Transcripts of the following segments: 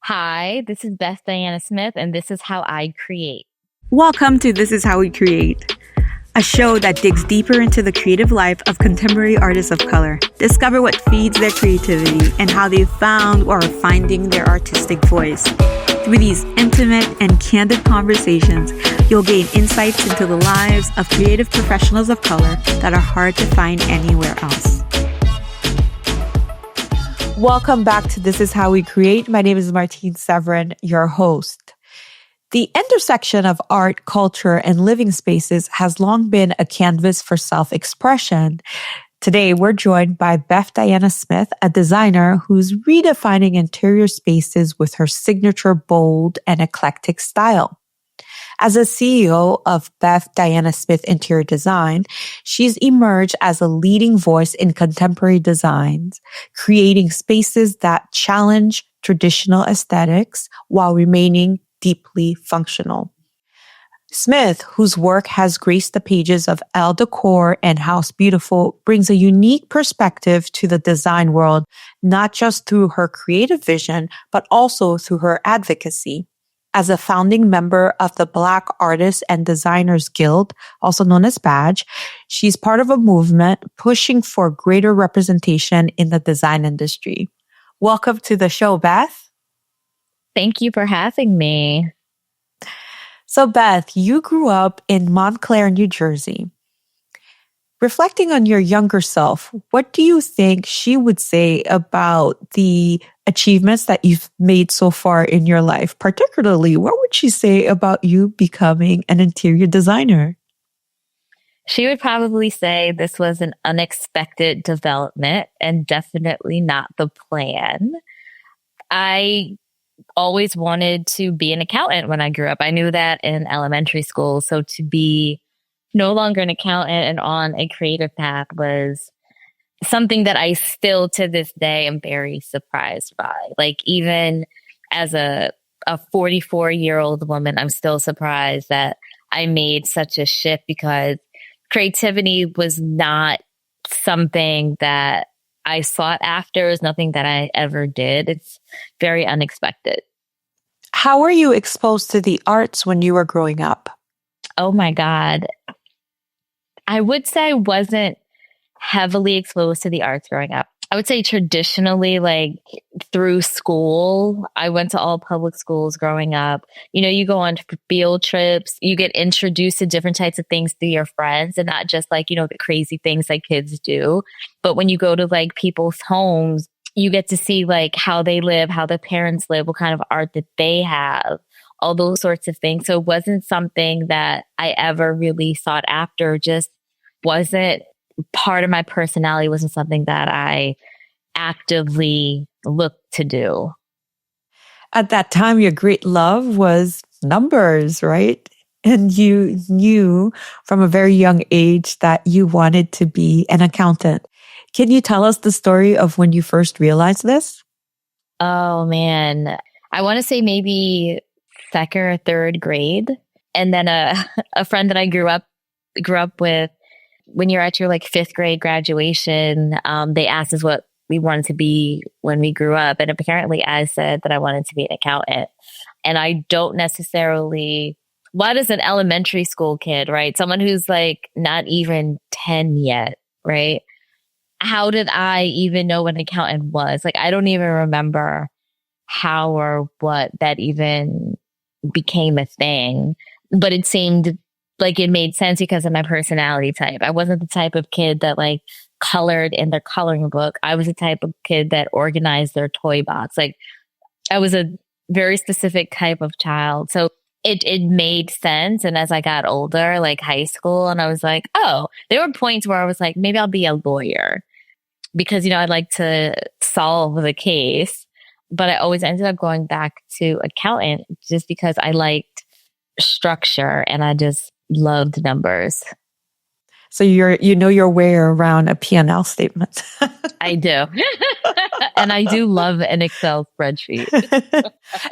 Hi, this is Beth Diana Smith, and this is how I create. Welcome to This Is How We Create, a show that digs deeper into the creative life of contemporary artists of color. Discover what feeds their creativity and how they found or are finding their artistic voice. Through these intimate and candid conversations, you'll gain insights into the lives of creative professionals of color that are hard to find anywhere else. Welcome back to This Is How We Create. My name is Martine Severin, your host. The intersection of art, culture, and living spaces has long been a canvas for self-expression. Today, we're joined by Beth Diana Smith, a designer who's redefining interior spaces with her signature bold and eclectic style. As a CEO of Beth Diana Smith Interior Design, she's emerged as a leading voice in contemporary designs, creating spaces that challenge traditional aesthetics while remaining deeply functional. Smith, whose work has graced the pages of Elle Decor and House Beautiful, brings a unique perspective to the design world, not just through her creative vision, but also through her advocacy. As a founding member of the Black Artists and Designers Guild, also known as BADGE, she's part of a movement pushing for greater representation in the design industry. Welcome to the show, Beth. Thank you for having me. So, Beth, you grew up in Montclair, New Jersey. Reflecting on your younger self, what do you think she would say about the achievements that you've made so far in your life? Particularly, what would she say about you becoming an interior designer? She would probably say this was an unexpected development and definitely not the plan. I always wanted to be an accountant when I grew up. I knew that in elementary school. So to be no longer an accountant and on a creative path was something that I still to this day am very surprised by. Like even as a 44-year-old woman, I'm still surprised that I made such a shift because creativity was not something that I sought after. It was nothing that I ever did. It's very unexpected. How were you exposed to the arts when you were growing up? Oh my God. I would say I wasn't heavily exposed to the arts growing up. I would say traditionally, like through school, I went to all public schools growing up. You know, you go on field trips, you get introduced to different types of things through your friends and not just like, the crazy things that kids do. But when you go to like people's homes, you get to see like how they live, how their parents live, what kind of art that they have, all those sorts of things. So it wasn't something that I ever really sought after, just wasn't part of my personality, wasn't something that I actively looked to do. At that time, your great love was numbers, right? And you knew from a very young age that you wanted to be an accountant. Can you tell us the story of when you first realized this? Oh man, I want to say maybe second or third grade. And then a friend that I grew up with, when you're at your like fifth grade graduation, they asked us what we wanted to be when we grew up. And apparently I said that I wanted to be an accountant. And I don't necessarily, what is an elementary school kid, right? Someone who's like not even 10 yet, right? How did I even know what an accountant was? Like, I don't even remember how or what that even became a thing, but it seemed like it made sense because of my personality type. I wasn't the type of kid that like colored in their coloring book. I was the type of kid that organized their toy box. Like I was a very specific type of child. So it made sense. And as I got older, like high school, and I was like, oh, there were points where I was like, maybe I'll be a lawyer because, I like to solve the case. But I always ended up going back to accountant just because I liked structure and I just loved numbers. So you know your way around a P&L statement. I do. And I do love an Excel spreadsheet.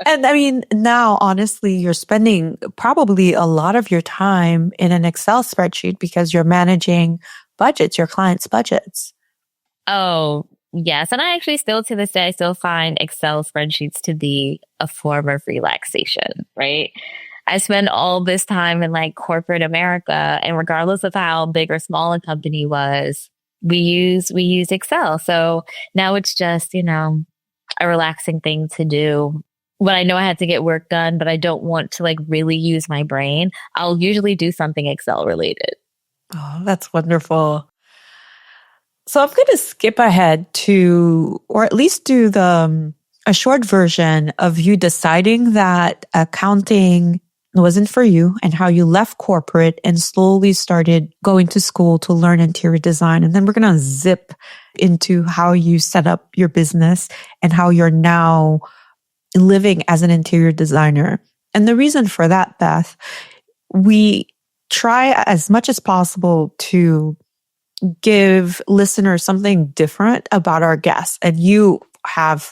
And I mean, now, honestly, you're spending probably a lot of your time in an Excel spreadsheet because you're managing budgets, your clients' budgets. Oh, Yes. And I actually still to this day, I still find Excel spreadsheets to be a form of relaxation, right? I spend all this time in like corporate America, and regardless of how big or small a company was, we use Excel. So now it's just, a relaxing thing to do. When I know I had to get work done, but I don't want to like really use my brain, I'll usually do something Excel related. Oh, that's wonderful. So I'm going to skip ahead to, or at least do a short version of you deciding that accounting wasn't for you and how you left corporate and slowly started going to school to learn interior design. And then we're going to zip into how you set up your business and how you're now living as an interior designer. And the reason for that, Beth, we try as much as possible to give listeners something different about our guests. And you have,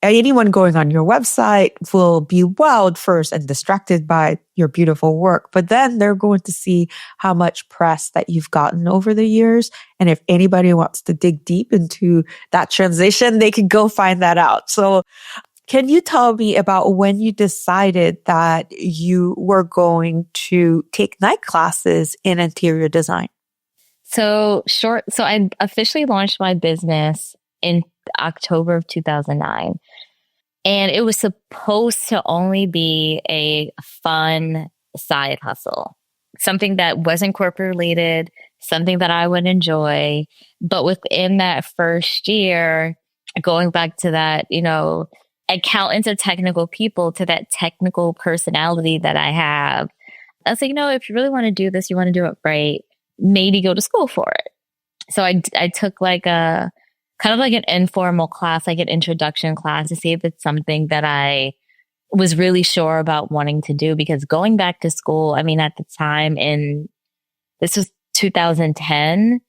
anyone going on your website will be wowed first and distracted by your beautiful work. But then they're going to see how much press that you've gotten over the years. And if anybody wants to dig deep into that transition, they can go find that out. So can you tell me about when you decided that you were going to take night classes in interior design? So I officially launched my business in October of 2009. And it was supposed to only be a fun side hustle, something that wasn't corporate related, something that I would enjoy. But within that first year, going back to that, accountants are technical people, to that technical personality that I have, I was like, if you really want to do this, you want to do it right, maybe go to school for it. So I took like a kind of like an informal class, like an introduction class, to see if it's something that I was really sure about wanting to do. Because going back to school, at the time, this was 2010.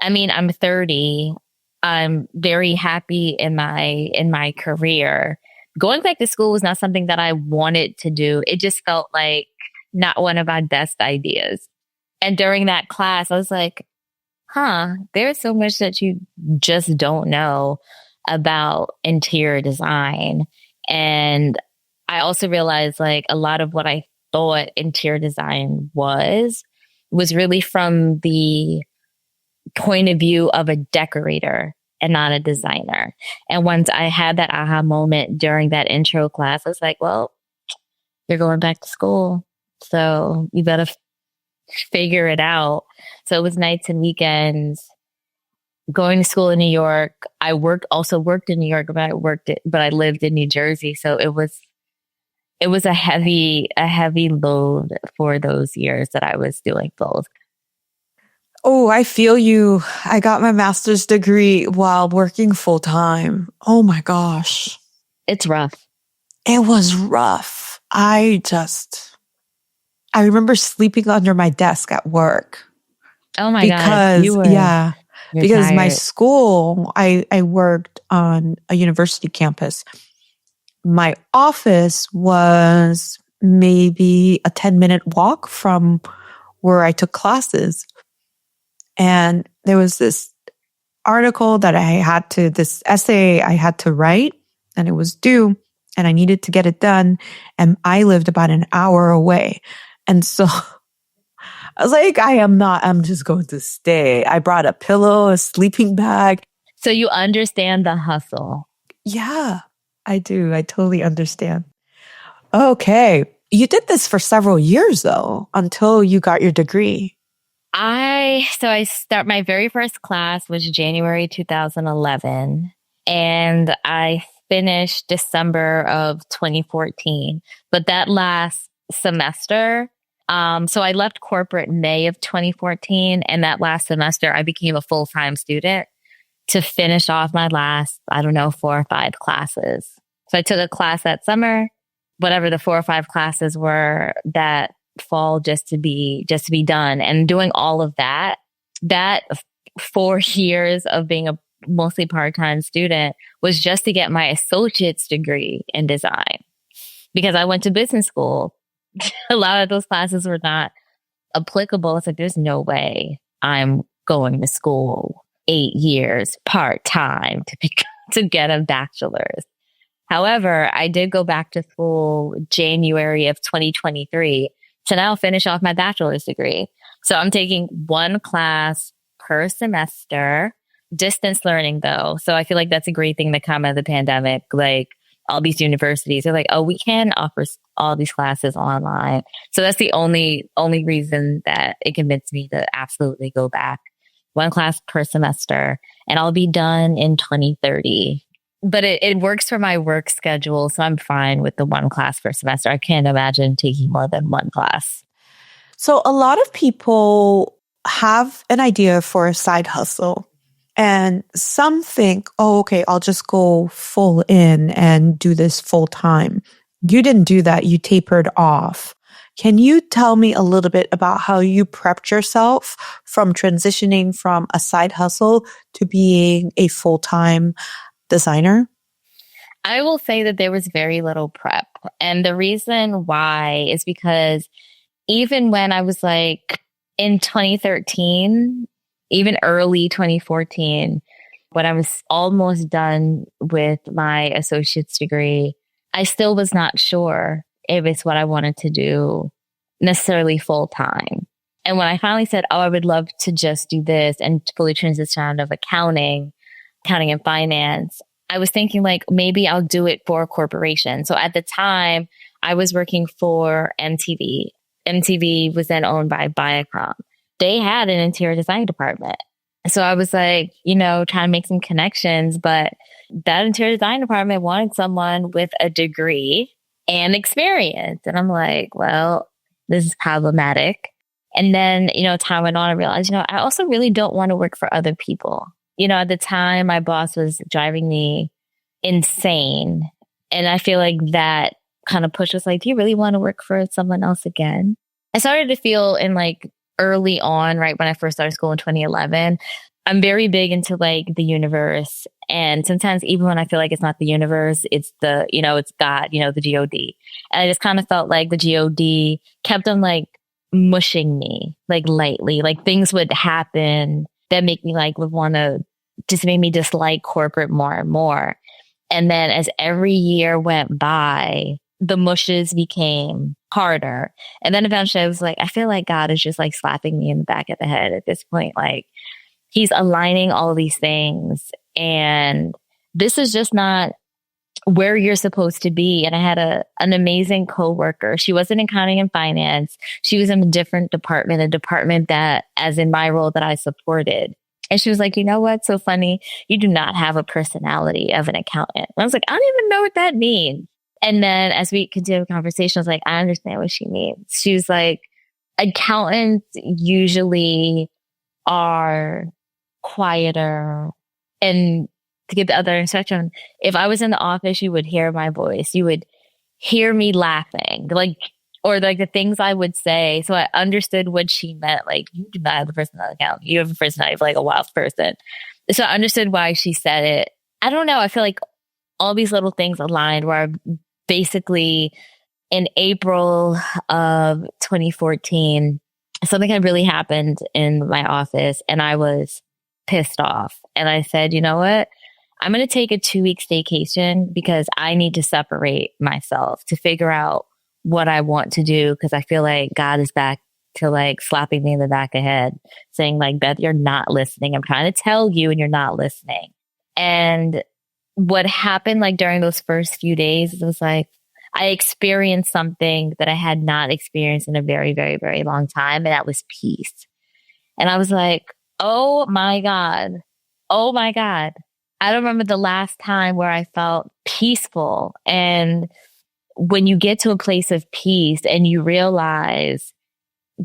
I'm 30. I'm very happy in my career. Going back to school was not something that I wanted to do. It just felt like not one of my best ideas. And during that class, I was like, there's so much that you just don't know about interior design. And I also realized like a lot of what I thought interior design was really from the point of view of a decorator and not a designer. And once I had that aha moment during that intro class, I was like, well, you're going back to school, so you better figure it out. So it was nights and weekends going to school in New York. I also worked in New York, but I lived in New Jersey. So it was a heavy load for those years that I was doing both. Oh, I feel you. I got my master's degree while working full time. Oh my gosh. It's rough. It was rough. I remember sleeping under my desk at work. Oh my God. Because tired. my school, I worked on a university campus. My office was maybe a 10-minute walk from where I took classes. And there was this article this essay I had to write, and it was due, and I needed to get it done. And I lived about an hour away. And so I was like, I'm just going to stay. I brought a pillow, a sleeping bag. So you understand the hustle. Yeah, I do. I totally understand. Okay. You did this for several years though, until you got your degree. My very first class was January 2011, and I finished December of 2014. But that last semester, so I left corporate May of 2014, and that last semester I became a full-time student to finish off my last, 4 or 5 classes. So I took a class that summer, whatever the 4 or 5 classes were that fall, just to be done. And doing all of that 4 years of being a mostly part-time student was just to get my associate's degree in design, because I went to business school. A lot of those classes were not applicable. It's like, there's no way I'm going to school 8 years part-time to get a bachelor's. However, I did go back to school January of 2023 to now finish off my bachelor's degree. So I'm taking one class per semester, distance learning though. So I feel like that's a great thing to come out of the pandemic. Like all these universities are like, oh, we can offer all these classes online. So that's the only reason that it convinced me to absolutely go back. One class per semester, and I'll be done in 2030. But it works for my work schedule, so I'm fine with the one class per semester. I can't imagine taking more than one class. So a lot of people have an idea for a side hustle, and some think, oh, okay, I'll just go full in and do this full time. You didn't do that. You tapered off. Can you tell me a little bit about how you prepped yourself from transitioning from a side hustle to being a full-time designer? I will say that there was very little prep. And the reason why is because even when I was like in 2013, even early 2014, when I was almost done with my associate's degree, I still was not sure if it's what I wanted to do necessarily full time. And when I finally said, oh, I would love to just do this and fully transition out of accounting and finance, I was thinking like, maybe I'll do it for a corporation. So at the time I was working for MTV. MTV was then owned by Viacom. They had an interior design department. So I was like, trying to make some connections, but that interior design department wanted someone with a degree and experience. And I'm like, well, this is problematic. And then, time went on, I realized, I also really don't want to work for other people. At the time, my boss was driving me insane. And I feel like that kind of pushed us like, do you really want to work for someone else again? I started to feel in like early on, right when I first started school in 2011, I'm very big into like the universe. And sometimes even when I feel like it's not the universe, it's it's God, the God. And I just kind of felt like the God kept on like mushing me like lightly, like things would happen that make me like would want to just make me dislike corporate more and more. And then as every year went by, the mushes became harder. And then eventually I was like, I feel like God is just like slapping me in the back of the head at this point. Like he's aligning all these things and this is just not where you're supposed to be. And I had an amazing coworker. She wasn't in accounting and finance. She was in a different department, a department that, as in my role, that I supported. And she was like, you know what's so funny? You do not have a personality of an accountant. And I was like, I don't even know what that means. And then as we continued the conversation, I was like, I understand what she means. She was like, accountants usually are quieter. And to get the other instruction, if I was in the office, you would hear my voice. You would hear me laughing, or the things I would say. So I understood what she meant. Like, you do not have the personality account. You have a personality of like a wild person. So I understood why she said it. I don't know. I feel like all these little things aligned where basically in April of 2014, something had really happened in my office and I was pissed off. And I said, you know what? I'm going to take a 2-week staycation because I need to separate myself to figure out what I want to do. Because I feel like God is back to like slapping me in the back of the head saying like, Beth, you're not listening. I'm trying to tell you and you're not listening. And what happened like during those first few days, it was like, I experienced something that I had not experienced in a very, very, very long time. And that was peace. And I was like, oh my God. Oh my God. I don't remember the last time where I felt peaceful. And when you get to a place of peace and you realize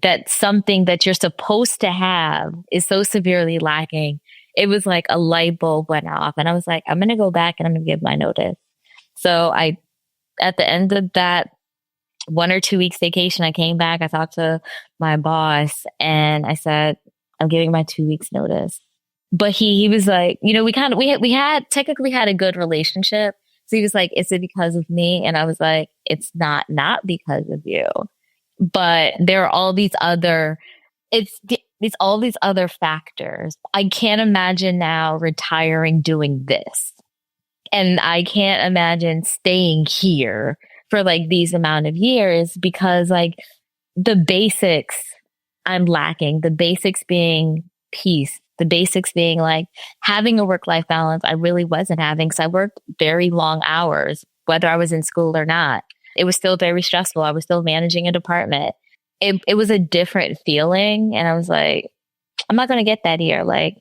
that something that you're supposed to have is so severely lacking, it was like a light bulb went off. And I was like, I'm going to go back and I'm going to give my notice. So at the end of that 1 or 2 weeks vacation, I came back, I talked to my boss and I said, I'm giving my 2 weeks notice. But he was like, we technically had a good relationship. So he was like, is it because of me? And I was like, it's not because of you. But there are all these other, all these other factors. I can't imagine now retiring doing this. And I can't imagine staying here for like these amount of years because like the basics I'm lacking, the basics being peace, the basics being like having a work-life balance. I really wasn't having because I worked very long hours, whether I was in school or not. It was still very stressful. I was still managing a department. It was a different feeling. And I was like, I'm not going to get that here. Like,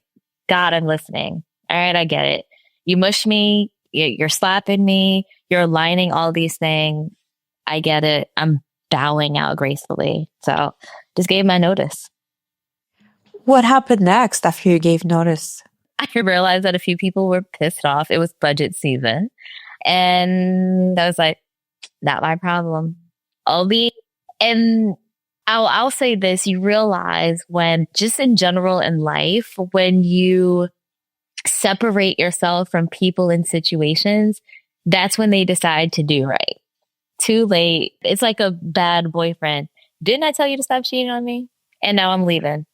God, I'm listening. All right, I get it. You mush me. You're slapping me. You're aligning all these things. I get it. I'm bowing out gracefully. So just gave my notice. What happened next after you gave notice? I realized that a few people were pissed off. It was budget season. And I was like, not my problem. And I'll say this, you realize when just in general in life, when you separate yourself from people and situations, that's when they decide to do right. Too late. It's like a bad boyfriend. Didn't I tell you to stop cheating on me? And now I'm leaving.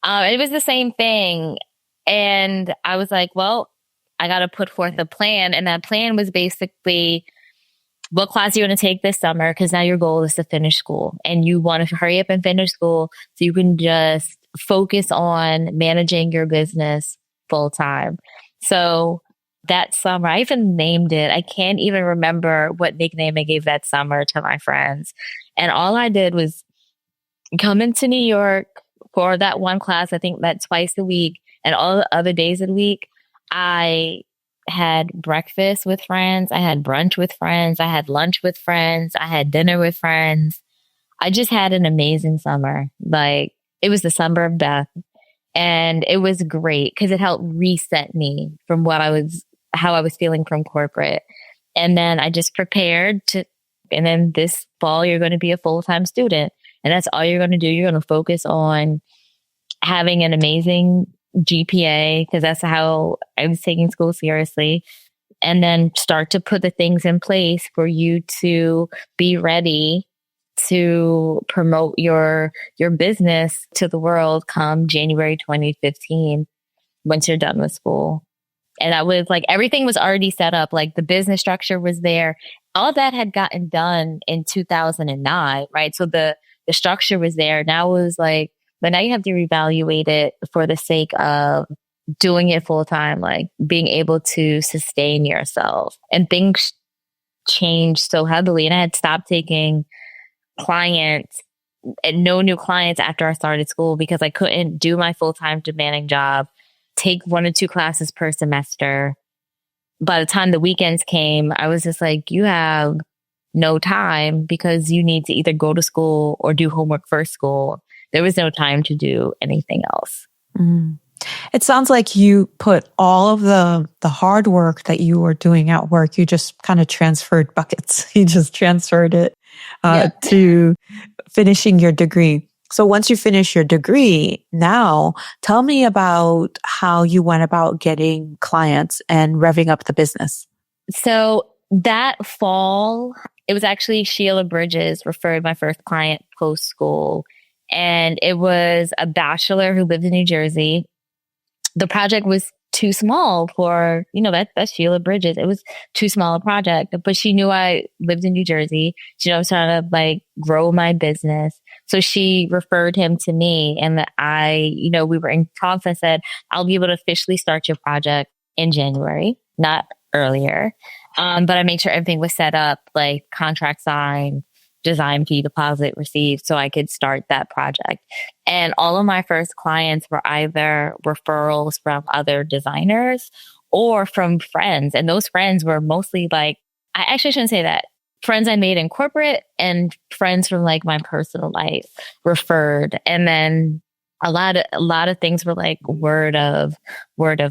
It was the same thing. And I was like, well, I got to put forth a plan. And that plan was basically what class you're going to take this summer, because now your goal is to finish school and you want to hurry up and finish school so you can just focus on managing your business full time. So that summer, I even named it. I can't even remember what nickname I gave that summer to my friends. And all I did was come into New York for that one class. I think that twice a week, and all the other days of the week, I had breakfast with friends. I had brunch with friends. I had lunch with friends. I had dinner with friends. I just had an amazing summer. Like, it was the summer of Beth. And it was great because it helped reset me from how I was feeling from corporate. And then I just prepared and then this fall, you're going to be a full-time student. And that's all you're going to do. You're going to focus on having an amazing GPA, because that's how I was taking school seriously, and then start to put the things in place for you to be ready to promote your business to the world come January 2015, once you're done with school. And I was like, everything was already set up. Like, the business structure was there. All that had gotten done in 2009, right? So the structure was there. Now it was like, but now you have to reevaluate it for the sake of doing it full time, like being able to sustain yourself. And things changed so heavily. And I had stopped taking clients and no new clients after I started school because I couldn't do my full time demanding job, take 1 or 2 classes per semester. By the time the weekends came, I was just like, you have no time because you need to either go to school or do homework for school. There was no time to do anything else. Mm. It sounds like you put all of the hard work that you were doing at work, you just kind of transferred buckets. You just transferred it to finishing your degree. So once you finish your degree, now tell me about how you went about getting clients and revving up the business. So that fall, it was actually Sheila Bridges referred my first client post-school. And it was a bachelor who lived in New Jersey. The project was too small for, that's Sheila Bridges. It was too small a project, but she knew I lived in New Jersey. She knew I was trying to like grow my business. So she referred him to me, and we were in talks. I said, I'll be able to officially start your project in January, not earlier. But I made sure everything was set up, like contract signed, design fee deposit received, so I could start that project. And all of my first clients were either referrals from other designers or from friends. And those friends were mostly like, I actually shouldn't say that. Friends I made in corporate and friends from like my personal life referred. And then a lot of things were like word of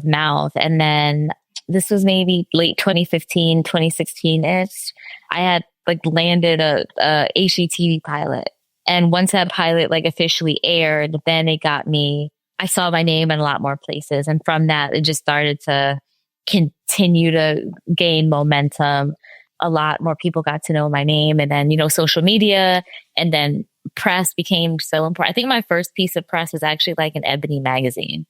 mouth. And then this was maybe late 2015, 2016-ish. I had like landed a HGTV pilot. And once that pilot like officially aired, then I saw my name in a lot more places. And from that, it just started to continue to gain momentum. A lot more people got to know my name, and then, social media, and then press became so important. I think my first piece of press was actually like an Ebony magazine.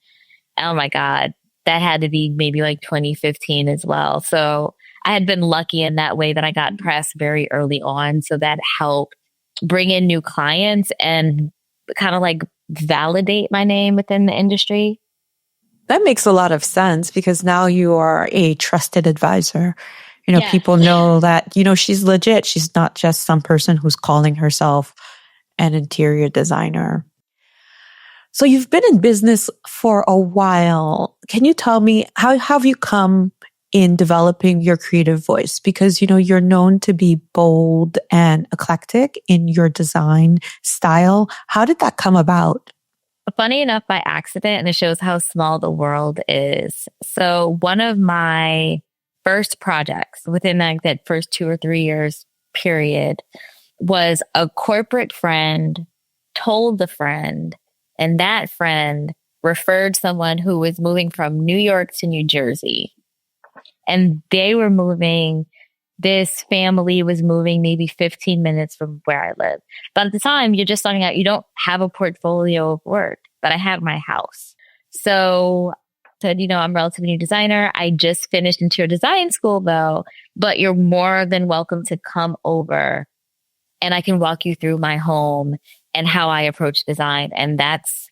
Oh my God. That had to be maybe like 2015 as well. So I had been lucky in that way that I got press very early on. So that helped bring in new clients and kind of like validate my name within the industry. That makes a lot of sense because now you are a trusted advisor. Yeah. People know that, she's legit. She's not just some person who's calling herself an interior designer. So you've been in business for a while. Can you tell me how have you come in developing your creative voice? Because, you're known to be bold and eclectic in your design style. How did that come about? Funny enough, by accident, and it shows how small the world is. So one of my first projects within that first 2 or 3 years period was a corporate friend told the friend, and that friend referred someone who was moving from New York to New Jersey. And they were moving, this family was moving maybe 15 minutes from where I live. But at the time, you're just starting out, you don't have a portfolio of work, but I have my house. So I said, I'm a relatively new designer. I just finished interior design school though, but you're more than welcome to come over and I can walk you through my home and how I approach design. And that's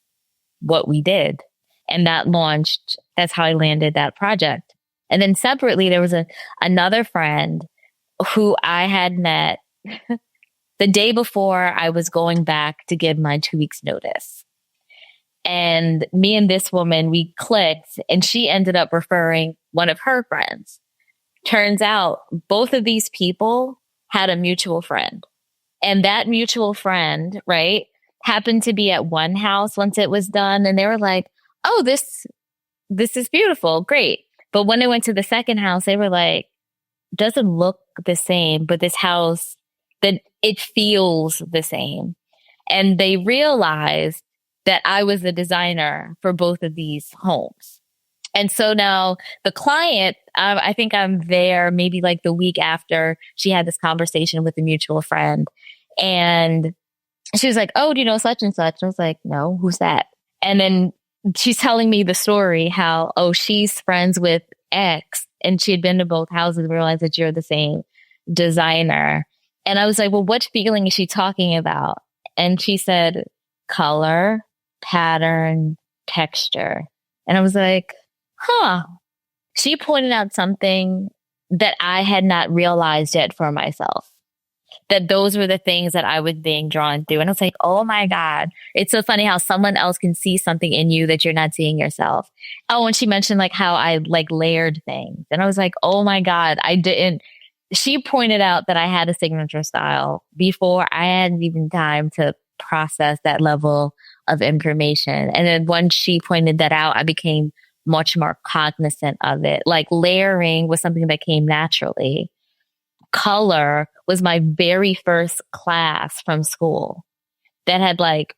what we did. And that's how I landed that project. And then separately, there was another friend who I had met the day before I was going back to give my 2 weeks notice. And me and this woman, we clicked and she ended up referring one of her friends. Turns out both of these people had a mutual friend. And that mutual friend, right, happened to be at one house once it was done. And they were like, oh, this is beautiful. Great. But when they went to the second house, they were like, doesn't look the same, but this house, that it feels the same. And they realized that I was the designer for both of these homes. And so now the client, I think I'm there maybe like the week after she had this conversation with a mutual friend. And she was like, oh, do you know such and such? And I was like, no, who's that? And then she's telling me the story how, oh, she's friends with X and she had been to both houses and realized that you're the same designer. And I was like, well, what feeling is she talking about? And she said, color, pattern, texture. And I was like, huh. She pointed out something that I had not realized yet for myself. That those were the things that I was being drawn to. And I was like, oh my God. It's so funny how someone else can see something in you that you're not seeing yourself. Oh, and she mentioned like how I like layered things. And I was like, oh my God, I didn't. She pointed out that I had a signature style before I had even time to process that level of information. And then once she pointed that out, I became much more cognizant of it. Like layering was something that came naturally. Color was my very first class from school that had like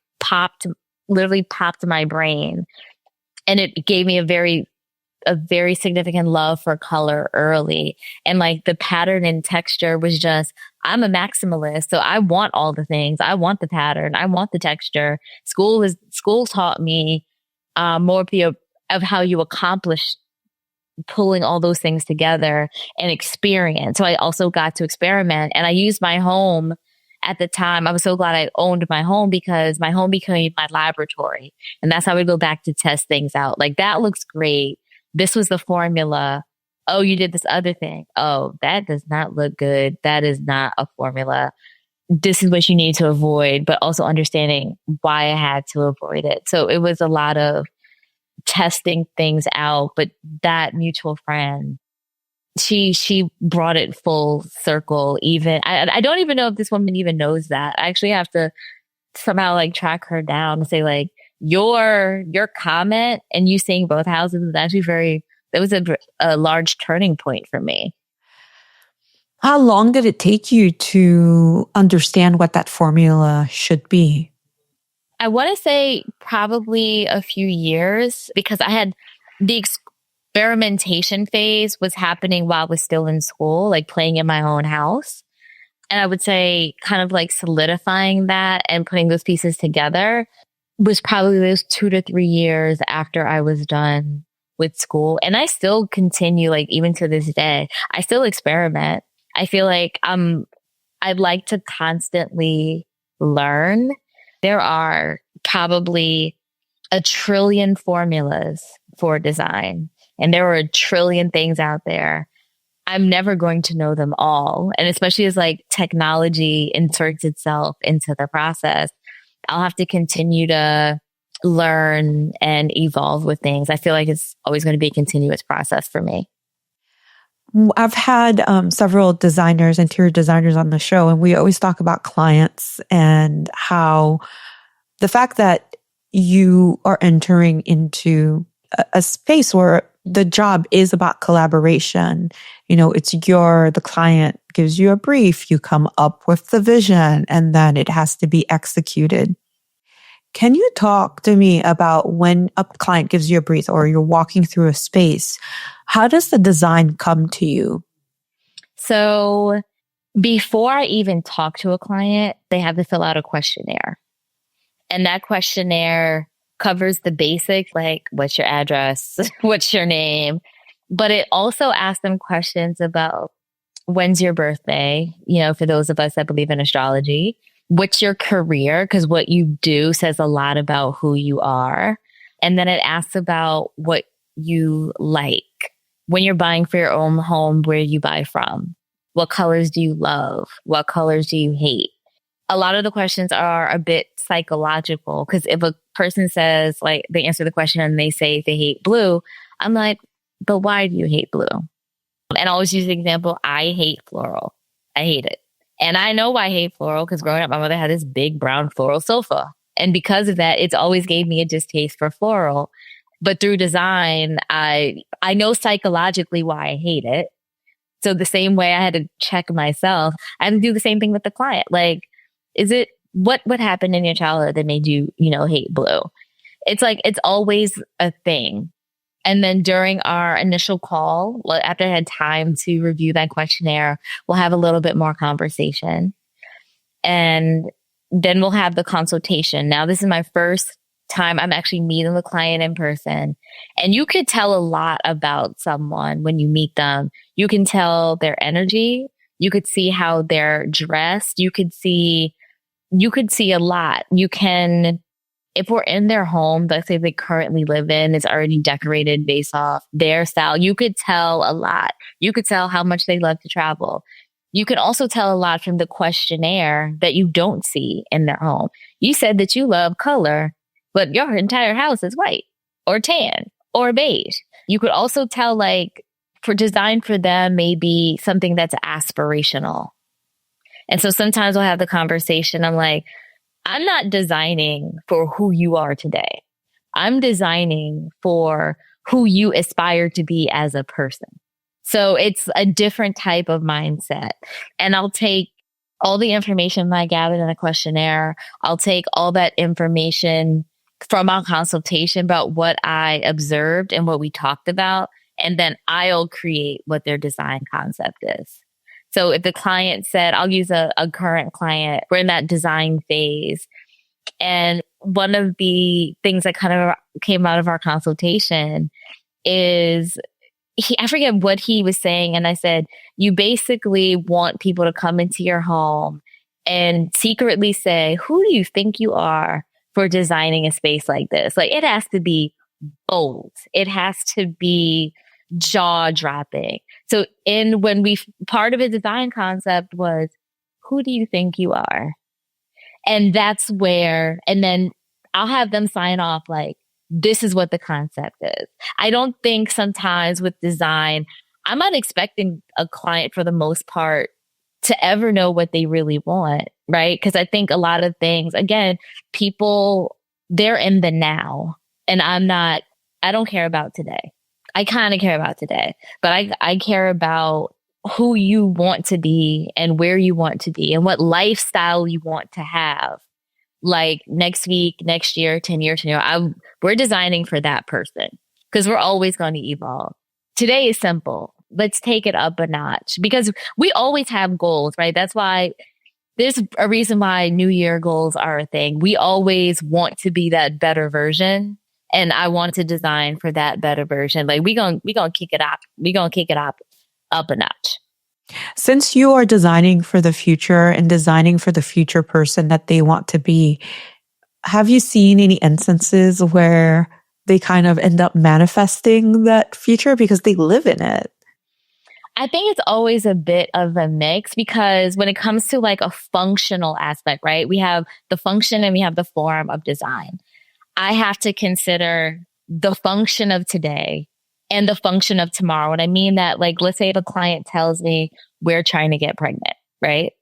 literally popped my brain. And it gave me a very significant love for color early. And like the pattern and texture was just, I'm a maximalist. So I want all the things. I want the pattern. I want the texture. School taught me more of how you accomplish pulling all those things together and experience. So I also got to experiment, and I used my home at the time. I was so glad I owned my home because my home became my laboratory. And that's how we go back to test things out. Like, that looks great. This was the formula. Oh, you did this other thing. Oh, that does not look good. That is not a formula. This is what you need to avoid, but also understanding why I had to avoid it. So it was a lot of testing things out. But that mutual friend, she brought it full circle. Even I don't even know if this woman even knows that. I actually have to somehow like track her down and say like, your comment and you seeing both houses is actually that was a large turning point for me. How long did it take you to understand what that formula should be? I want to say probably a few years, because I had the experimentation phase was happening while I was still in school, like playing in my own house. And I would say kind of like solidifying that and putting those pieces together was probably those 2 to 3 years after I was done with school. And I still continue, like even to this day, I still experiment. I feel like I'd like to constantly learn. There are probably a trillion formulas for design, and there are a trillion things out there. I'm never going to know them all. And especially as like technology inserts itself into the process, I'll have to continue to learn and evolve with things. I feel like it's always going to be a continuous process for me. I've had several designers, interior designers on the show, and we always talk about clients and how the fact that you are entering into a space where the job is about collaboration. It's the client gives you a brief, you come up with the vision, and then it has to be executed. Can you talk to me about when a client gives you a brief or you're walking through a space, how does the design come to you? So before I even talk to a client, they have to fill out a questionnaire. And that questionnaire covers the basics, like what's your address, what's your name, but it also asks them questions about when's your birthday, for those of us that believe in astrology, what's your career, because what you do says a lot about who you are. And then it asks about what you like. When you're buying for your own home, where you buy from? What colors do you love? What colors do you hate? A lot of the questions are a bit psychological, because if a person says, like, they answer the question and they say they hate blue, I'm like, but why do you hate blue? And I always use the example, I hate floral. I hate it. And I know why I hate floral, because growing up, my mother had this big brown floral sofa. And because of that, it's always gave me a distaste for floral. But through design, I know psychologically why I hate it. So the same way I had to check myself, I had to do the same thing with the client. Like, is it, what happened in your childhood that made you, hate blue? It's like, it's always a thing. And then during our initial call, after I had time to review that questionnaire, we'll have a little bit more conversation. And then we'll have the consultation. Now, this is my first time I'm actually meeting the client in person. And you could tell a lot about someone when you meet them. You can tell their energy. You could see how they're dressed. You could see a lot. You can, if we're in their home, let's say they currently live in, it's already decorated based off their style. You could tell a lot. You could tell how much they love to travel. You can also tell a lot from the questionnaire that you don't see in their home. You said that you love color, but your entire house is white or tan or beige. You could also tell, like, for design for them, maybe something that's aspirational. And so sometimes we'll have the conversation. I'm like, I'm not designing for who you are today. I'm designing for who you aspire to be as a person. So it's a different type of mindset. And I'll take all the information that I gathered in the questionnaire. I'll take all that information from our consultation about what I observed and what we talked about. And then I'll create what their design concept is. So if the client said, I'll use a current client, we're in that design phase. And one of the things that kind of came out of our consultation is, I forget what he was saying. And I said, you basically want people to come into your home and secretly say, who do you think you are for designing a space like this? Like, it has to be bold. It has to be jaw dropping. So part of a design concept was, who do you think you are? And that's where, and then I'll have them sign off like, this is what the concept is. I don't think sometimes with design, I'm not expecting a client for the most part to ever know what they really want, right? Because I think a lot of things, again, people, they're in the now, and I don't care about today. I kind of care about today, but I care about who you want to be and where you want to be and what lifestyle you want to have. Like next week, next year, 10 years from now, we're designing for that person because we're always going to evolve. Today is simple. let's take it up a notch, because we always have goals, right? That's why there's a reason why New Year goals are a thing. We always want to be that better version. And I want to design for that better version. Like we gonna kick it up. We gonna kick it up a notch. Since you are designing for the future and designing for the future person that they want to be, have you seen any instances where they kind of end up manifesting that future because they live in it? I think it's always a bit of a mix, because when it comes to like a functional aspect, right? We have the function and we have the form of design. I have to consider the function of today and the function of tomorrow. And I mean that, like, let's say if a client tells me we're trying to get pregnant, right?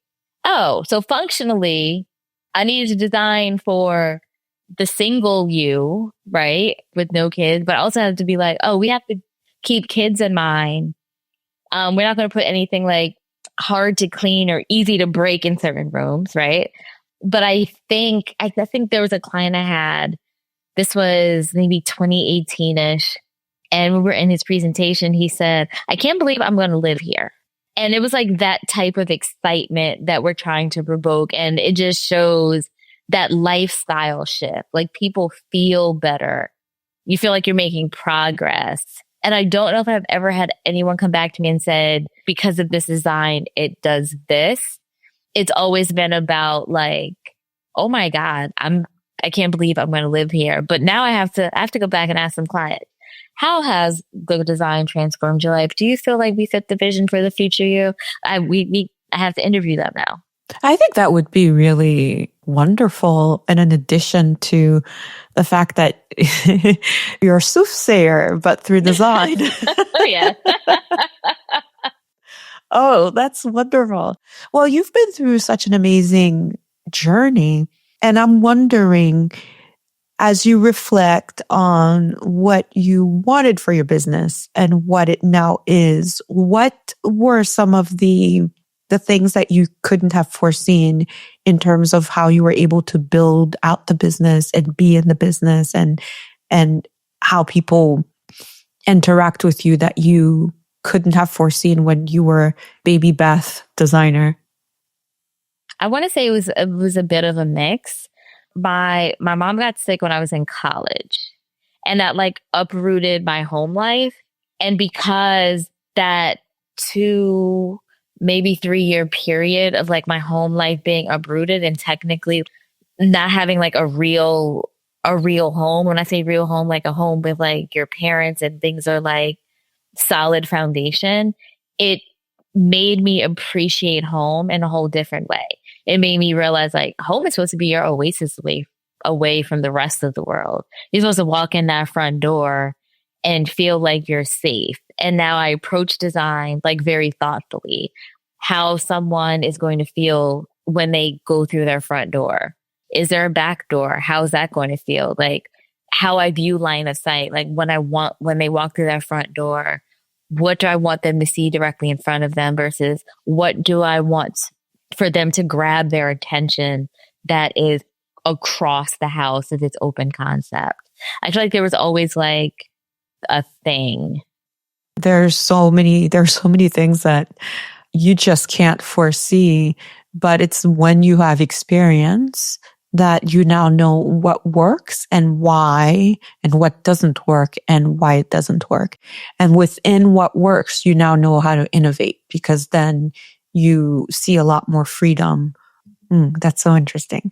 Oh, so functionally, I need to design for the single you, right? With no kids, but I also have to be like, oh, we have to keep kids in mind. We're not going to put anything like hard to clean or easy to break in certain rooms, right? But I think there was a client I had. This was maybe 2018-ish. And when we were in his presentation, he said, I can't believe I'm going to live here. And it was like that type of excitement that we're trying to provoke. And it just shows that lifestyle shift. Like people feel better. You feel like you're making progress. And I don't know if I've ever had anyone come back to me and said, because of this design, it does this. It's always been about like, oh my God, I can't believe I'm going to live here. But now I have to go back and ask some clients, how has the design transformed your life? Do you feel like we fit the vision for the future you? I have to interview them now. I think that would be really wonderful. And in addition to the fact that you're a soothsayer, but through design. Oh, yeah. Oh, that's wonderful. Well, you've been through such an amazing journey. And I'm wondering, as you reflect on what you wanted for your business and what it now is, what were some of the things that you couldn't have foreseen in terms of how you were able to build out the business and be in the business, and how people interact with you that you couldn't have foreseen when you were baby Beth designer? I want to say it was a bit of a mix. My mom got sick when I was in college, and that like uprooted my home life. And because that 2, maybe 3-year period of like my home life being uprooted and technically not having like a real home. When I say real home, like a home with like your parents and things are like solid foundation, it made me appreciate home in a whole different way. It made me realize like home is supposed to be your oasis away from the rest of the world. You're supposed to walk in that front door and feel like you're safe. And now I approach design like very thoughtfully, how someone is going to feel when they go through their front door. Is there a back door? How's that going to feel? Like how I view line of sight, like when they walk through that front door, what do I want them to see directly in front of them versus what do I want for them to grab their attention that is across the house if it's open concept. I feel like there was always like a thing. There's so many things that you just can't foresee, but it's when you have experience that you now know what works and why, and what doesn't work and why it doesn't work. And within what works, you now know how to innovate, because then you see a lot more freedom. That's so interesting.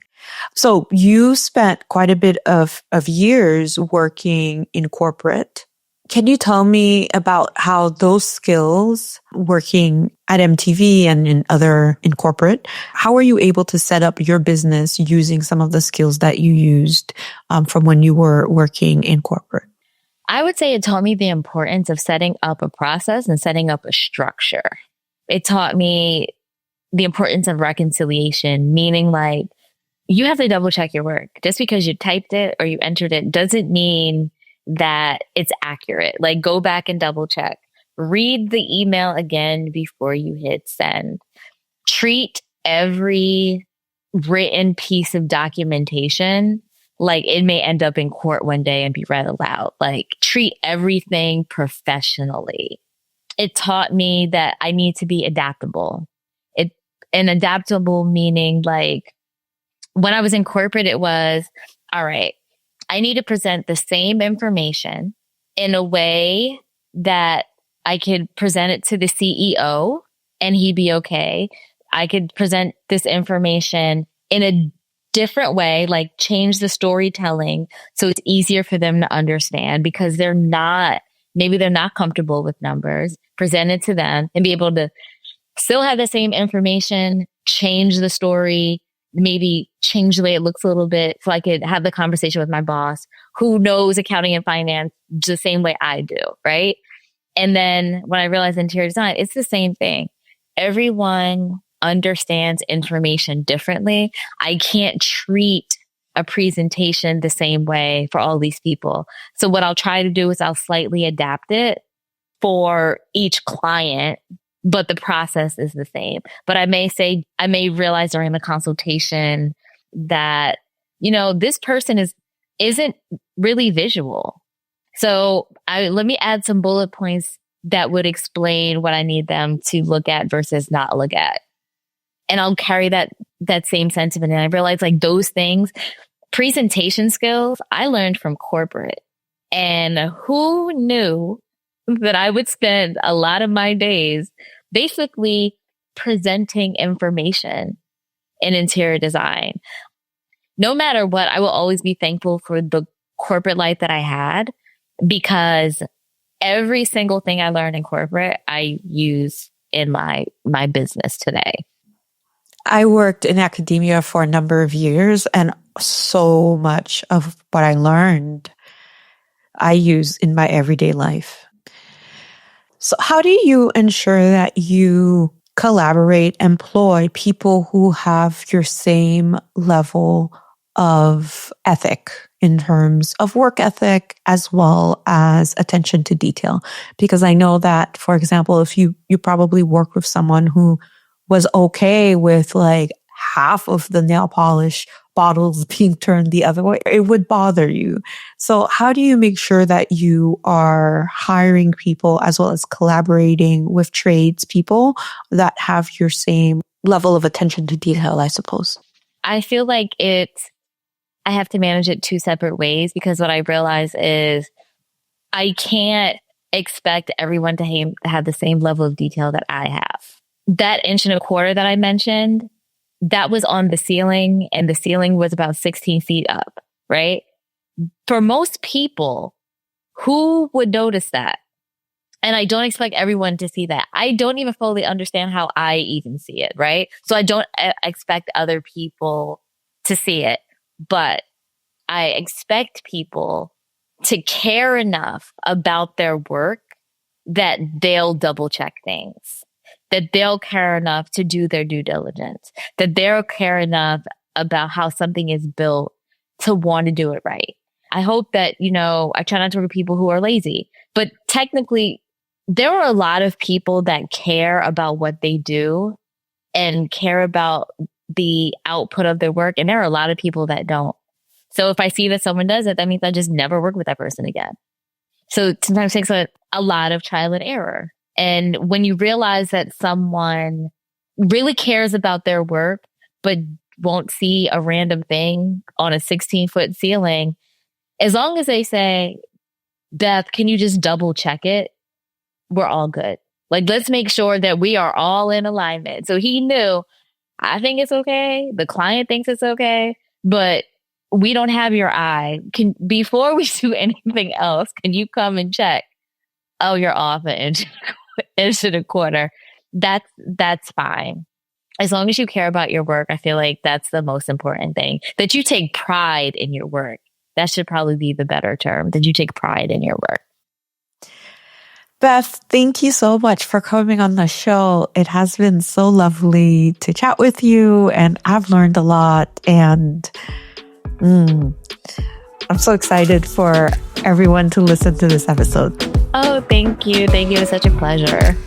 So you spent quite a bit of years working in corporate. Can you tell me about how those skills, working at MTV and in corporate, how were you able to set up your business using some of the skills that you used from when you were working in corporate? I would say it taught me the importance of setting up a process and setting up a structure. It taught me the importance of reconciliation, meaning like you have to double check your work. Just because you typed it or you entered it doesn't mean that it's accurate. Like go back and double check. Read the email again before you hit send. Treat every written piece of documentation like it may end up in court one day and be read aloud. Like treat everything professionally. it taught me that I need to be adaptable. And adaptable meaning like when I was in corporate, it was, all right, I need to present the same information in a way that I could present it to the CEO and he'd be okay. I could present this information in a different way, like change the storytelling so it's easier for them to understand because maybe they're not comfortable with numbers, present it to them and be able to still have the same information, change the story, maybe change the way it looks a little bit so I could have the conversation with my boss who knows accounting and finance the same way I do, right? And then when I realized interior design, it's the same thing. Everyone understands information differently. I can't treat a presentation the same way for all these people. So what I'll try to do is I'll slightly adapt it for each client, but the process is the same. But I may realize during the consultation that, this person isn't really visual. So let me add some bullet points that would explain what I need them to look at versus not look at. And I'll carry that same sentiment. And I realized like those things, presentation skills, I learned from corporate. And who knew that I would spend a lot of my days basically presenting information in interior design. No matter what, I will always be thankful for the corporate life that I had because every single thing I learned in corporate, I use in my business today. I worked in academia for a number of years, and so much of what I learned, I use in my everyday life. So how do you ensure that you collaborate, employ people who have your same level of ethic in terms of work ethic as well as attention to detail? Because I know that, for example, if you probably work with someone who was okay with like half of the nail polish bottles being turned the other way, it would bother you. So how do you make sure that you are hiring people as well as collaborating with tradespeople that have your same level of attention to detail, I suppose? I feel like I have to manage it two separate ways because what I realize is I can't expect everyone to have the same level of detail that I have. That 1.25 inches that I mentioned, that was on the ceiling and the ceiling was about 16 feet up, right? For most people, who would notice that? And I don't expect everyone to see that. I don't even fully understand how I even see it, right? So I don't expect other people to see it, but I expect people to care enough about their work that they'll double check things, that they'll care enough to do their due diligence, that they'll care enough about how something is built to want to do it right. I hope that, I try not to work with people who are lazy, but technically there are a lot of people that care about what they do and care about the output of their work. And there are a lot of people that don't. So if I see that someone does it, that means I just never work with that person again. So sometimes it takes a lot of trial and error. And when you realize that someone really cares about their work, but won't see a random thing on a 16-foot ceiling, as long as they say, Beth, can you just double check it? We're all good. Like, let's make sure that we are all in alignment. So he knew, I think it's okay. The client thinks it's okay, but we don't have your eye. Before we do anything else, can you come and check? Oh, you're off 1.25 inches. That's fine. As long as you care about your work, I feel like that's the most important thing. That you take pride in your work. That should probably be the better term. That you take pride in your work. Beth, thank you so much for coming on the show. It has been so lovely to chat with you, and I've learned a lot. And I'm so excited for everyone to listen to this episode. Oh, thank you. Thank you. It was such a pleasure.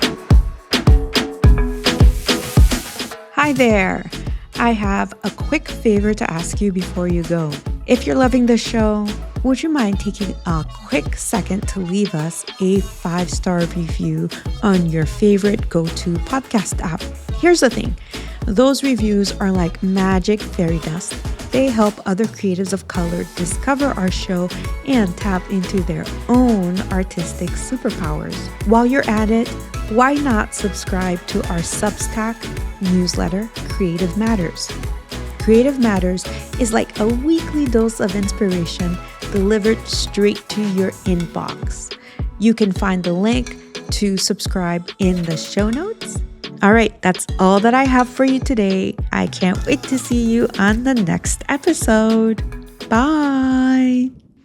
Hi there. I have a quick favor to ask you before you go. If you're loving the show, would you mind taking a quick second to leave us a 5-star review on your favorite go-to podcast app? Here's the thing. Those reviews are like magic fairy dust. They help other creatives of color discover our show and tap into their own artistic superpowers. While you're at it, why not subscribe to our Substack newsletter, Creative Matters? Creative Matters is like a weekly dose of inspiration delivered straight to your inbox. You can find the link to subscribe in the show notes. All right, that's all that I have for you today. I can't wait to see you on the next episode. Bye.